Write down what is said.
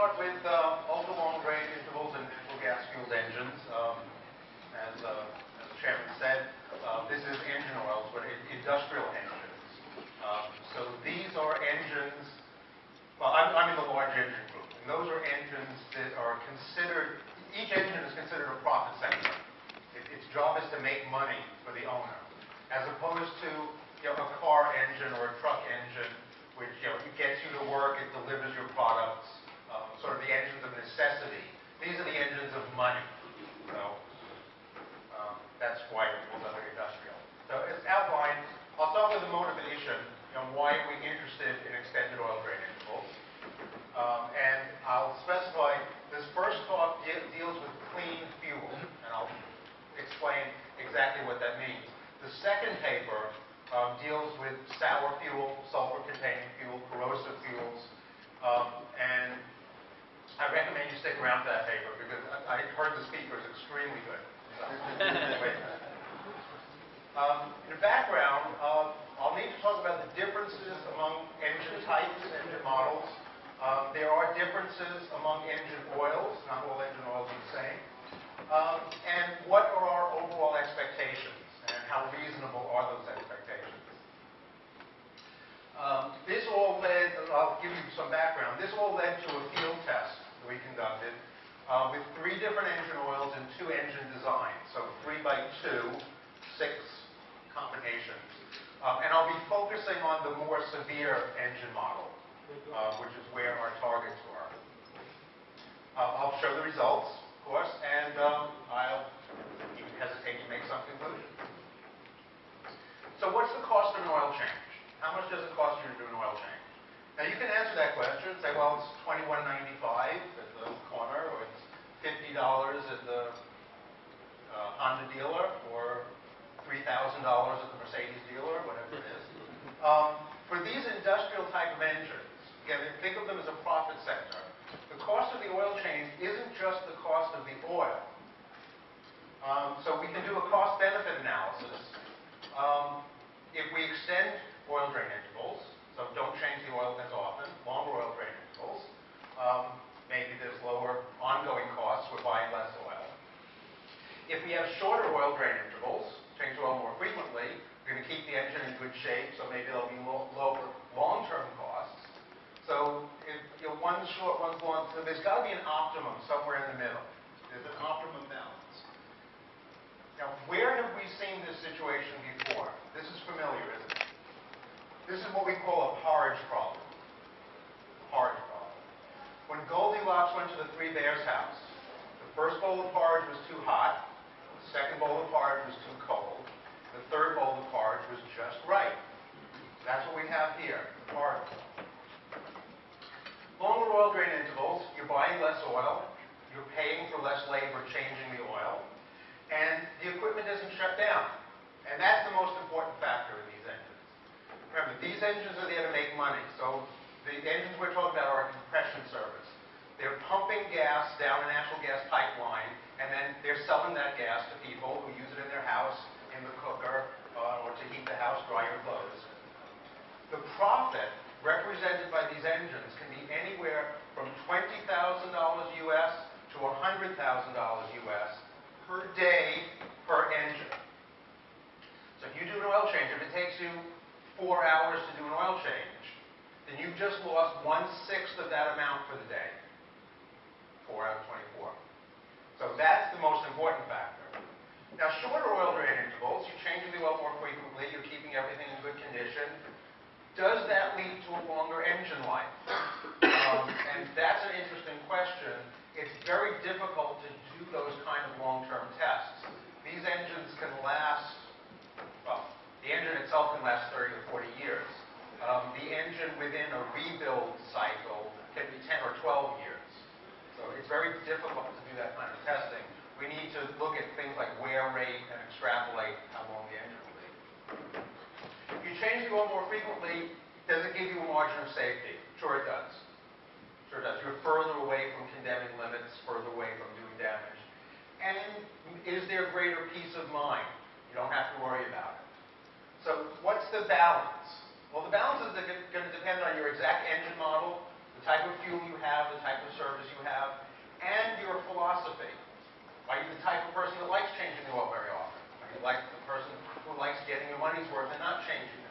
start with ultra-long drain intervals and natural gas fueled engines. As the chairman said, this is engine oils, but industrial engines. So these are engines, well, I'm in the large engine group, and those are engines that are considered, each engine is considered a profit center. Its job is to make money for the owner, as opposed to a car engine or a truck engine, which it gets you to work, it delivers your products, sort of the engines of necessity. These are the engines of money. So that's why we'll go industrial. So as outlined, I'll start with the motivation, why are we interested in extended oil drain intervals. And I'll specify this first talk deals with clean fuel, and I'll explain exactly what that means. The second paper deals with sour fuel, sulfur-containing fuel, corrosive fuels, and I recommend you stick around for that paper because I heard the speaker is extremely good. In the background, I'll need to talk about the differences among engine types, engine models. There are differences among engine oils. Not all engine oils are the same. And what are our overall expectations, and how reasonable are those expectations? This all led, I'll give you some background, this all led to a field test that we conducted with 3 different engine oils and 2 engine designs. So 3x2, 6 combinations. And I'll be focusing on the more severe engine model, which is where our targets were. I'll show the results, of course, and I'll even hesitate to make some conclusion. So what's the cost of an oil change? How much does it cost you to do an oil change? Now you can answer that question and say, well, it's $21.95 at the corner, or it's $50 at the Honda dealer, or $3,000 at the Mercedes dealer, whatever it is. For these industrial type of engines, again, think of them as a profit center. The cost of the oil change isn't just the cost of the oil. So we can do a cost-benefit analysis. If we extend oil drain intervals, so don't change the oil as often, longer oil drain intervals, maybe there's lower ongoing costs, we're buying less oil. If we have shorter oil drain intervals, change oil more frequently, we're going to keep the engine in good shape, so maybe there'll be lower long-term costs. So if one's short, one's long, so there's got to be an optimum somewhere in the middle. There's an optimum balance. Now, where have we seen this situation before? This is familiar, isn't it? This is what we call a porridge problem. Porridge problem. When Goldilocks went to the 3 Bears' house, the first bowl of porridge was too hot, the second bowl of porridge was too cold, the third bowl of porridge was just right. That's what we have here, the porridge problem. Longer oil drain intervals, you're buying less oil, you're paying for less labor changing the oil, and the equipment isn't shut down. And that's the most important factor in these engines. Remember, these engines are there to make money. So the engines we're talking about are a compression service. They're pumping gas down a natural gas pipeline, and then they're selling that gas to people who use it in their house, in the cooker, or to heat the house, dry your clothes. The profit represented by these engines can be anywhere from $20,000 US to $100,000 US per day per engine. So if you do an oil change, if it takes you 4 hours to do an oil change, then you've just lost 1/6 of that amount for the day. 4 out of 24. So that's the most important factor. Now, shorter oil drain intervals, you're changing the oil more frequently, you're keeping everything in good condition. Does that lead to a longer engine life? And that's an interesting question. It's very difficult to do those kind of long-term tests. These engines can last, well, the engine itself can last 30 or 40 years. The engine within a rebuild cycle can be 10 or 12 years. So it's very difficult to do that kind of testing. We need to look at things like wear rate and extrapolate how long the engine will be. If you change the oil more frequently, does it give you a margin of safety? Sure it does. Sure it does. You're further away from condemning limits, further away from doing damage. And is there greater peace of mind? You don't have to worry about it. So what's the balance? Well, the balance is going to depend on your exact engine model, the type of fuel you have, the type of service type of person that likes changing the oil very often. Or you like the person who likes getting your money's worth and not changing